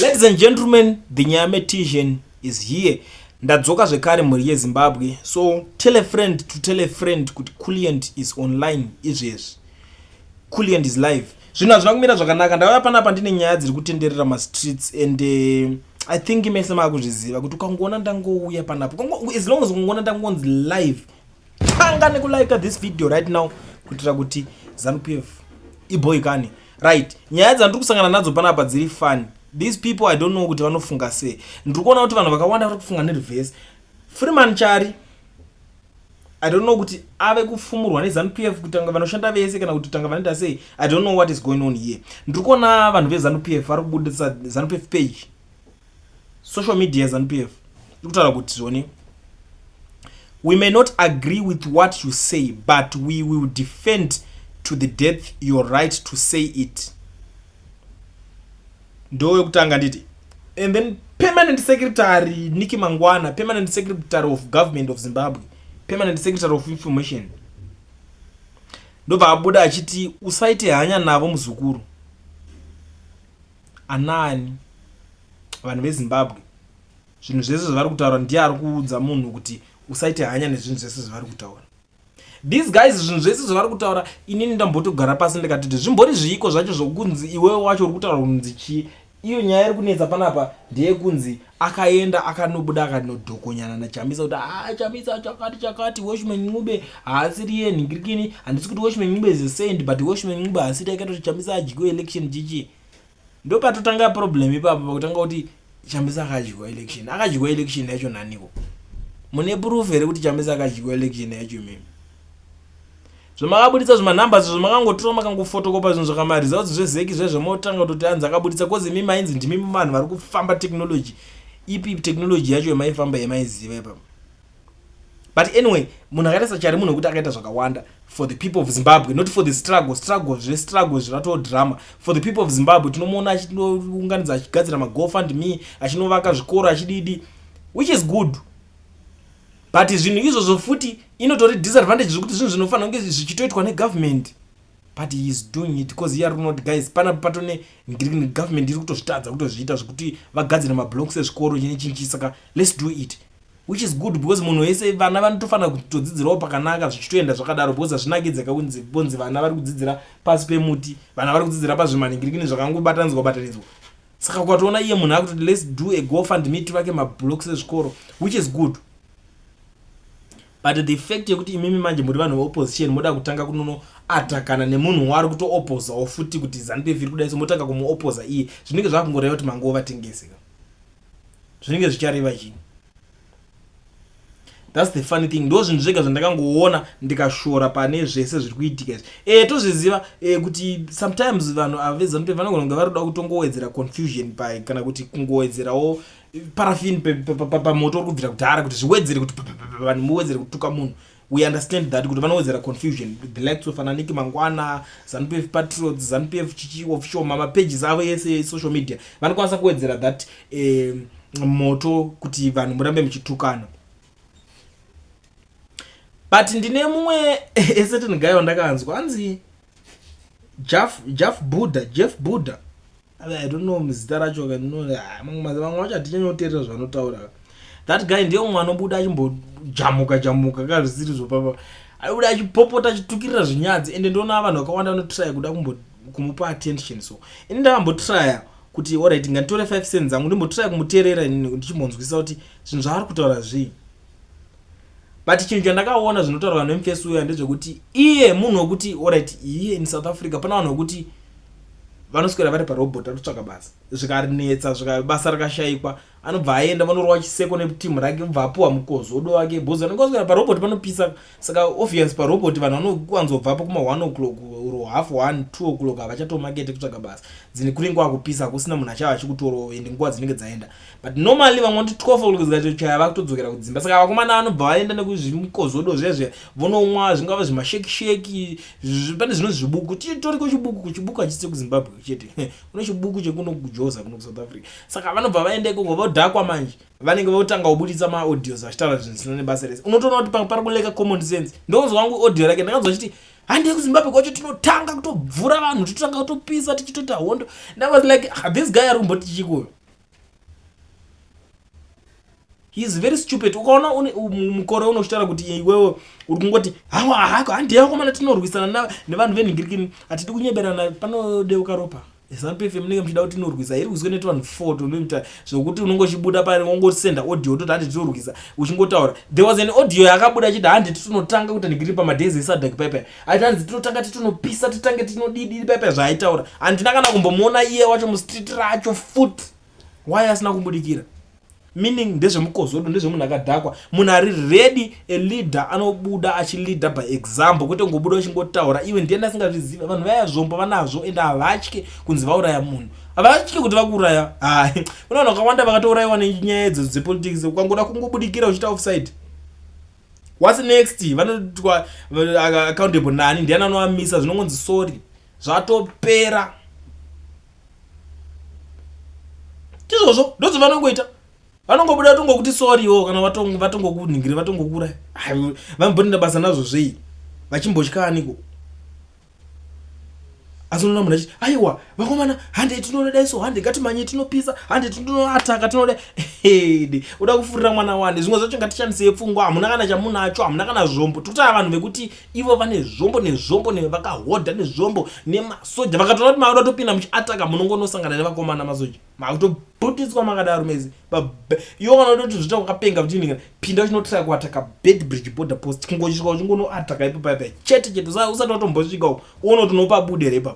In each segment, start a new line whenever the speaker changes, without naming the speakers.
Ladies and gentlemen, the Nyametician is here. Ndadzoka zvekare mhuri yeZimbabwe. So tell a friend to tell a friend kuti Kulliant is online izvezvi. Kulliant is live. Zvinhu hazvina kumira zvakanaka. Ndauya panapa ndine nyaya dziri kutenderera mastreets and I think mese makuzviziva kuti ukangoona ndangouya panapa. As long as ungoona ndangonzi live. Tanga nekulike this video right now kuitira kuti Zanupf iboyikane. Right. Nyaya dzandiri kusangana nadzo panapa dziri fun. These people I don't know kuti vanofunga sei. Ndiri kuona kuti vanhu vakawanda vari kufunga nereverse. Freeman Chari I don't know kuti ave kufumurwa neZanupf kutanga vanoshanda vese kana kuti tanga vanoita sei. I don't know what is going on here. Ndiri kuona vanhu veZanupf vari kubudisa Zanupf page. Social media Zanupf. Ndiri kutaura kuti zvoni we may not agree with what you say, but we will defend to the death your right to say it. Ndo yokutanga nditi. And then permanent secretary Niki Mangwana, permanent secretary of government of Zimbabwe, permanent secretary of information. Ndo vabuda achiti usaite hanya navo muzukuru. Anani vanhu veZimbabwe. Zvinhu zvese zvari kutaura ndiye ari kuudza munhu kuti usaite hanya nezvinhu zvese zvari kutaura. These guys zvinhu zvese zvari kutaura inini ndambotogara pasi ndikati zvimbori zviiko zvacho zvokunzi iwewe wacho uri kutaura kunzi chi. Iyo nyaya iri kunetsa panapa ndiye kunzi akaenda akanobuda akanodhokonyana naChamisa kuti Chamisa chakati Washman Ncube haasiri yenhingirikini handisi kuti Washman Ncube is a saint but Washman Ncube haasiri akaita kuti Chamisa adyiwe election chichi. Ndo patotanga problem ipapo pakutanga kuti Chamisa akadyiwa election yacho naniko. Mune proof here kuti Chamisa akadyiwa election yacho mimi. Zvamakabuditsa zvimanumbers zvamakangotora makangofotokopa zvinhu zvakamariza kuti zvezeki zvezvemotanga kuti anzi akabuditsa kozi mimi mainzi ndimi vanhu vari kufamba technology. Ipi technology yacho yemaifamba yemaiziva ipapo. But anyway, munhu akaita Chari munhu kuti akaita zvakawanda for the people of Zimbabwe, not for the struggle zvirato drama. For the people of Zimbabwe tinomuona achinounganidza achigadzira maGoFundMe, achinovaka zvikoro achididi, which is good. But zvinhu izvozvo futi inotori disadvantage zvokuti zvinhu zvinofanira kunge zvichitoitwa negovernment. But he is doing it because here not guys pana patone government iri kutozvitadza kutozviita zvokuti vagadzira mablocks ezvikoro chinechinchi saka let's do it, which is good because munhu wese vana vanotofanira kutodzidzirawo pakanaka zvichitoenda zvakadaro because hazvinakidza kunzi bonzi vana vari kudzidzira pasi pemuti, vana vari kudzidzira pazvimaningirikini zvakangobatanidzwa. Saka kwatoona iye munhu akuti let's do a GoFundMe tivake mablocks ezvikoro, which is good. But the fact yekuti imimi manje muri vanhu veopposition moda kutanga kunono atakana nemunhu wari kutoopposawo futi kuti Zanupf iri kudai somotanga kumuopposa iye zvinenge zvakungoreva kuti mangova tengeseka. Zvinenge zvichareva chini. That's the funny thing. Ndo zvinhu zvega zvandakangoona ndikashora pane zvese zviri kuitika izvi. Tozviziva kuti sometimes vanhu veZanupf vanogona vari kuda kutongowedzera confusion kana kuti kungowedzerawo paraffin pamoto uri kubvira kudhara kuti zviwedzere kuti vanhu muwedzere kutuka munhu. We understand that kuti vanowedzera confusion. The likes of Niki Mangwana, Zanupf Patriots, Zanupf chichi official mapages avo yese social media vanokwanisa kuwedzera that moto kuti vanhu murambe muchitukana. But ndine mumwe certain guy wandakanzwa anzi Jeff Buddha. I don't know mzita racho kanino mamwe wacho atichanyoteerera zvanotaura. That guy ndiye mumwe anobuda achimbojamuka kazvisiri zvopapa. Aibuda achipopota achitukirira zvinyadzi ende ndoona vanhu vakawanda vanotry kuda kumupa attention. So ini ndakambotry kuti alright ngatore 5 cents zangu ndimbotry kumuteerera ndichimbonzwisa kuti zvinhu zvaari kutaura zvii. But chinhu chandakaona zvinotaura vanhu vemufesi uya ndezvekuti iye munhu wekuti alright iye in South Africa pana vanhu wekuti vanoswera vari parobot atotsvaka basa zvikarinetsa basa rakashayikwa anobva aenda vanorwa chiseko netimu rake bva apuwa mukozodo wake bhozi anongoswera parobot panopisa. Saka obvious parobot vanhu vanokuwanzobvapo kuma 1 o'clock uro half 1 2 o'clock havachatomakete kutsvaka basa dzine kuringwa kupisa kusina munhu achava achikutoro ende nguva dzinenge dzaenda. But normally vamwe kuti 12 o'clock zikatochaya vakutodzokera kudzimba. Saka vakomana vanobva vaenda nekuzvimukozodo zvezve vonomwa zvingava zvimasheki pane zvino zvibuku titoriko chibuku hachisi kuZimbabwe chete kuno chibuku chekuno kujoza kuno kuSouth Africa. Saka vanobva vaenda ikoko vodhakwa manje vanenge votanga kubuditsa maaudios achitaura zvinhu zvisina nebasa rese. Unotoona kuti pari kuleka common sense. Ndonzwa wangu audio rake ndakanzwa chiti handei kuZimbabwe kwacho tinotanga kutobvura vanhu totanga kutopisa tichitota hondo. And I was like this guy ari kumboti chiko he is very stupid. Ukaona mukore unoshitara kuti iwewe uri kungoti hawa hako handi yako mana tinorwisana nevanhu venhingirikini atidi kunyeberana panodeuka ropa. Zanupf munenge muchida kuti tinorwisa iri kuzwe net 1 tonoita zvokuti unongochibuda pari wongosenda audio toti handi tinorwisa uchingotaura. There was an audio yakabuda chida handi titonotanga kuti ndigiri pamadhezi esadhak pepe aiti hanzi tinotanga titonopisa titange tinodidi pepe zvaaitaura handina kana kumbomuona iye wacho mustreet racho foot why asina kumbudikira. Meaning ndezvemukozodo ndezvemunhu akadhakwa, munhu ari ready, a leader anobuda achilida by example kwete ngobuda uchingotaura iwe ndiye asingazviziva. Vanhu vaya zvombo vanazvo ende havatyi kunzi vauraya munhu, havatyi kuti vakuuraya. Unoona vakawanda vakatourayiwa nenyaya idzodzo dzepolitics ukangoda kungobudikira uchita offside. What's next? Vanotwa accountable nani, ndiani anovamisa, zvinongonzi sorry zvatopera. Tizvozvo ndozvo vanongoita, vanongobuda tongokuti sorry wo kana vatongokuningire vatongokura. Vambonda basa nazvo zvei vachimbotyani. Asi unoona munhu achiti aiwa vakomana hande tinoda iso hande ngatimanye tinopisa hande tinoataka tinoda uda kufurira mwana wande zvimwe zvacho ngatishandise pfungwa. Hamuna kana chamunacho, hamuna kana zvombo. Totava vanhu vekuti ivo vane zvombo nevakahodha nezvombo nemasoja vakatoona kuti mauda topinda muchiataka munongonosangana nevakomana masoja makutobhutiswa makadaro mezi iwo kana kuti zvita wakapenga kuti pinda uchinotira kuataka Bedbridge border post kungosvika uchingonoataka ipapo chete usati watombosvika uona kuti unopa bude repa.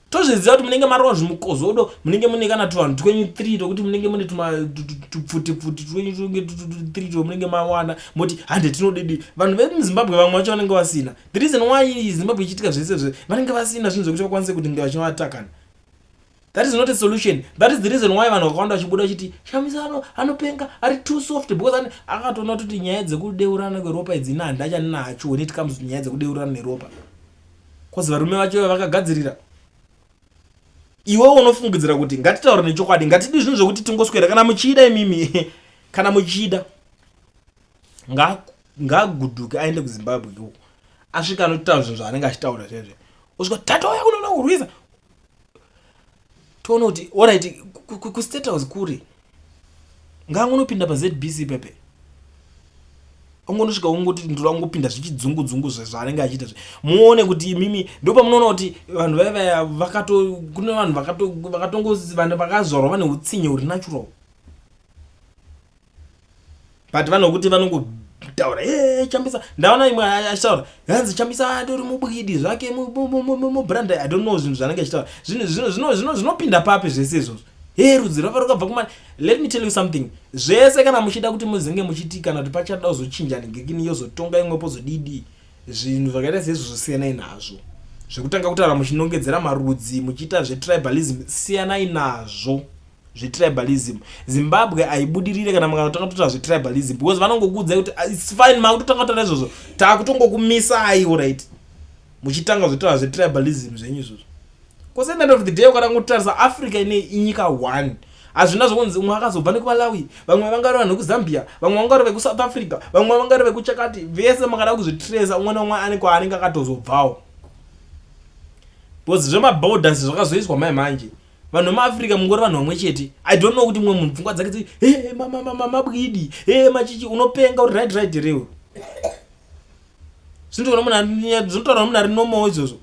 Tozviziva kuti munenge marova zvimukozodo, munenge mune kana 23 tokuti munenge mune tupfuti 23 to munenge mawana moti hande tinodidi. Vanhu vemuZimbabwe vamwe vacho vanenge vasina. The reason why Zimbabwe ichitika zvese vanenge vasina zvinhu zvekuti vakwanise kuti vachivatakana. That is not a solution. That is the reason why vanhu vakawanda vachibuda vachiti Chamisa anopenga ari too soft because akatoona kuti nyaya dzekudeurana kweropa idzi handi achanacho when it comes to nyaya dzekudeurana neropa. Because varume vacho vakagadzirira. Iwe unofungidzira kuti ngatitaura nechokwadi, ngatidi zvinhu zvokuti tingoswera kana muchida imimi kana muchida ngagudhuke aende kuZimbabwe ko asvika anotaura zvinhu zvaanenge achitaura zvezve usvika tata wako unoda kurwisa toona kuti alright kustate house kuri ngangonopinda paZBC pepe ungonosvika ungoti ndura ungopinda zvichidzungu zvaanenge achiita muone kuti mimi ndopa munoona kuti vanhu vaya kune vanhu vanhu vakazvarwa vane utsinye uri natural but vanhu kuti vanongotaura Chamisa. Ndaona imwe achitaura hanzi Chamisa andori mubwidi zvake mubrand I don't know zvinhu zvanenge achitaura zvinopinda papi zvese izvozvo. Rudzi rava rukabva kumani. Let me tell you something. Zvese kana muchida kuti muzinge muchiti kana kuti pachada kuzochinja ngekini yozotonga imwe pozodidi zvinhu zvakaita sezvo siyanai nazvo. Zvekutanga kutaura muchinongedzera marudzi muchiita zvetribalism siyanai nazvo. Zvetribalism Zimbabwe aibudirire kana mukatanga kutaura zvetribalism because vanongokudza kuti it's fine makutotanga kutaura izvozvo takutongokumisai alright muchitanga kutaura zvetribalism zvenyu izvozvo. Because at the end of the day ukatangotarisa Africa ine inyika 1 hazvina zvonzi umwe akazobva nekuMalawi, vamwe vangari vanhu vekuZambia, vamwe vangari vekuSouth Africa, vamwe vangari vekuchakati, vese makada kuzvitresa umwe naumwe ane kwaanenge akatozobvawo. Because zvemaborders zvakazoiswa manje vanhu vemuAfrica mungori vanhu vamwe chete. I don't know kuti mumwe munhu pfungwa dzake dzi mabwidi machichi unopenga uri right rewe zvinotaura munhu ari normal izvozvo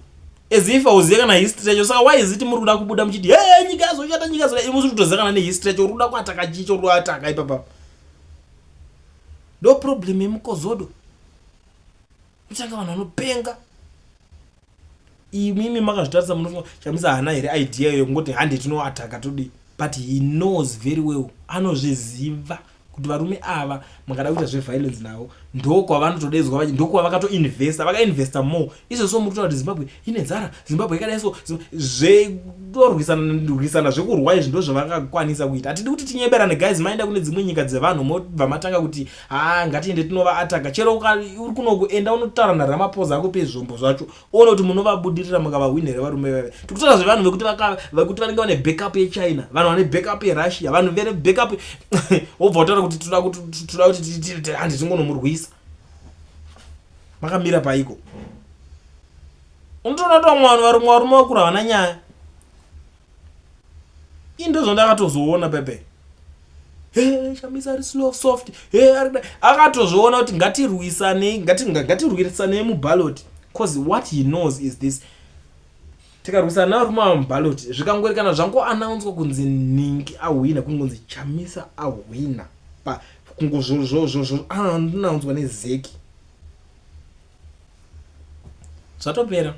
as if auzive kana history yacho. Saka why is it muri kuda kubuda muchiti nyika yazochata nyika yazochata imusi kutoziva kana nehistory yacho uri kuda kuataka chicho uri kuataka ipapa. Ndo problem yemukozodo kutanga vanhu vanopenga. Imimi makazvitarisa munofunga Chamisa hana here idea yekungoti hande tinoataka todi, but he knows very well, anozviziva kuti varume ava makada kuita zveviolence navo ndokwavanotodeedzwa ndokwavakatoinvesta vakainvesta more. Izvo muri kutaura kuti Zimbabwe ine nzara, Zimbabwe yakadai so zvekurwisana zvekurwa izvi ndo zvavakakwanisa kuita. Hatidi kuti tinyeberane guys maenda kune dzimwe nyika dzevanhu mobva matanga kuti ngatiende tinovaataka. Chero uri kunokuenda unotaura naRamaphosa akupe zvombo zvacho uone kuti munovabudirira mukavahwinhere varume vave. Tikutaura zvevanhu vekuti vanenge vane backup yeChina, vanhu vane backup yeRussia, vanhu vene backup wobva utaura kuti toda kuti handi tingonomurwisa makamira paiko. Unotoona kuti vamwe varume vakura havana nyaya. Indozvo ndakatozoona pepe Chamisa ari slow soft akatozviona kuti ngatirwisane muballot, because what he knows is this: tikarwisana nawo ruma muballot zvikangorikana zvango announce kunzi Ningi awina, kungonzi Chamisa awina pa kungozvo announce nezeki zvatopera.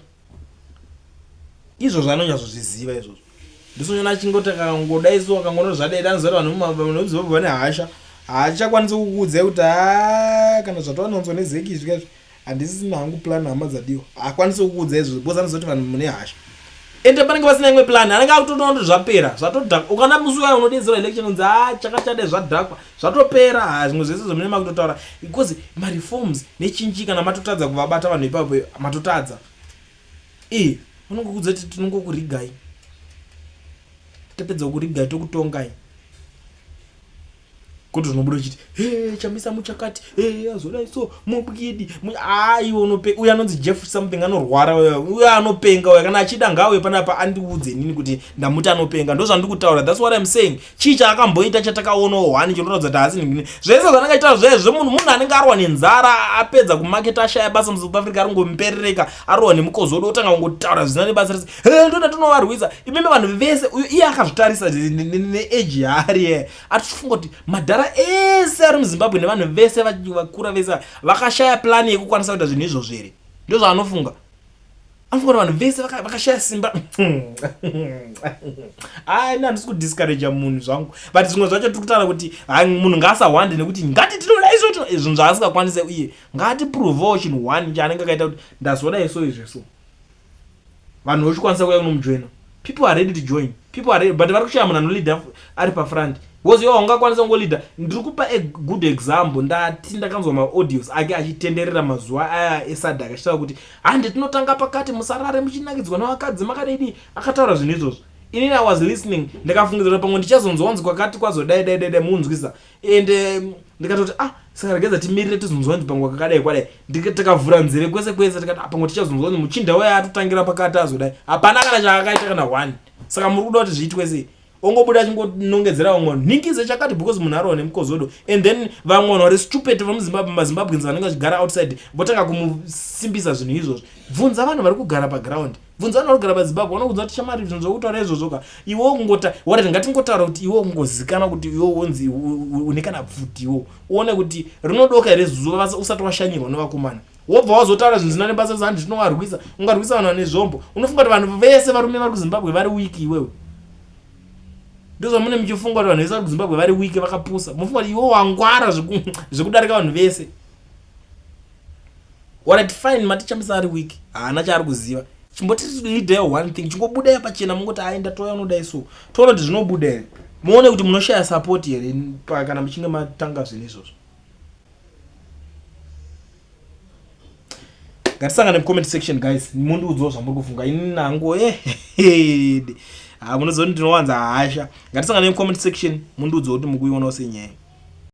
Izvo zvanonyazozviziva izvozvo. Ndisonyona chingoti akangodaiso akangono zvadeda nzara vanhu vane hasha haachakwanisi kukuudza kuti kana zvatoanonzwa nezeki izvi izvi handisina hangu plan hama dzadiwa, haakwanisi kukuudza izvo because anozoti vanhu mune hasha ende panenge pasina imwe plan, anenge akutoona kuti zvapera zvatodhakwa. Ukana musi uya unodedzera election unzi chakachade zvadhakwa zvatopera, zvimwe zvese zvomune makutotaura because mareforms nechinji kana matotadza kuvabata vanhu ipapo matotadza unongokuudza kuti tinongokurigai, tapedza kurigai tokutongai kuti zvinobuda chiti Chamisa muchakati azodai so mubwidi iwe uya anonzi Jeff something anorwara uya anopenga uya kana achida ngawe panapa andiudze nini kuti ndamuti anopenga. Ndo zvandiri kutaura, that's what I'm saying. Chii chaakamboita chatakaona one chinoratidza kuti haasi ningini zvese zvanakaita zvezvo munhu anenge arwa nenzara apedza kumaketa ashaya basa muSouth Africa aringomuperereka arwa nemukozodo otanga kungotaura zvina nebasa rese ndoda tinovarwisa imeme vanhu vese. Iye akazvitarisa neage yaari atichifunga kuti madhara ese ari muZimbabwe nevanhu vese vakura vese vakashaya plani yekukwanisa kuita zvinhu izvo zvere. Ndo zvaanofunga, anofunga kuti vanhu vese vakashaya simba. Handisi kudiscourage munhu zvangu, but zvimwe zvacho tikutaura kuti munhu ngaasahwande nekuti ngati tinoda izvo zvinhu zvaasingakwanise, uye ngati prove chinhu one chaanenge akaita kuti ndazoda iso izveso vanhu vochikwanisa kuuya kunomujoina. People are ready to join, people are ready, but vari kushaya munhu anoleader ari pafront. Because iwe ungakwanisa kungoleader. Ndiri kupa a good example. Ndakanzwa maaudios ake achitenderera mazuva aya esadhaka achitaura kuti hande tinotanga pakati musarare muchinakidzwa nevakadzi makadai akataura zvinhu izvozvo. Inini I was listening ndikafungidzira pamwe ndichazonzwanzi kwakati kwazodai munzwisa ende ndikatoti saka regedza timirire tizonzwanzi pamwe kakadai kwadai. Tikavhura nzeve kwese kwese tikati pamwe tichazonzwanzi muchinda waya atotangira pakati azodai hapana kana chaakaita kana one. Saka muri kuda kuti zviitwe sei? Ongobuda chingonongedzera vamwe ningize chakati because munhu arwa nemukozodo, and then vamwe vanhu vari stupid maZimbabweans vanenge vachigara outside votanga kumusimbisa zvinhu izvozvo. Bvunza vanhu vari kugara paground, bvunza vanhu vari kugara paZimbabwe vanokuudza kuti shamari zvinhu zvokutaura izvozvo ka iwe kungota warati ngatingotaura kuti iwe kungozikana kuti iwe unzi une kana bvute iwe uone kuti rinodoka here zuva usati washanyirwa nevakomana wobva wazotaura zvinhu zvisina nebasa zandi zvinovarwisa. Ungarwisa vanhu vane zvombo, unofunga kuti vanhu vese varume vari kuZimbabwe vari wiki iwewe. Ndizvo mune muchifunga kuti vanhu vese vari kuZimbabwe vari wiki vakapusa. Mufunga kuti iwe wangwara zvekudarika vanhu vese. Alright fine, mati Chamisa ari wiki haana chaari kuziva. Chimboti leader one thing chingobudai pachena mungoti aenda toya unodai so toona kuti zvinobuda here muone kuti munoshaya support here kana muchinge matanga zvinhu izvozvo. Ngatisangane mucomment section guys, mundiudzawo zvamuri kufunga. Ini nango munozoti ndinowanza hasha. Ngatisangane mucomment section mundiudzawo kuti mukuionawo senyaya.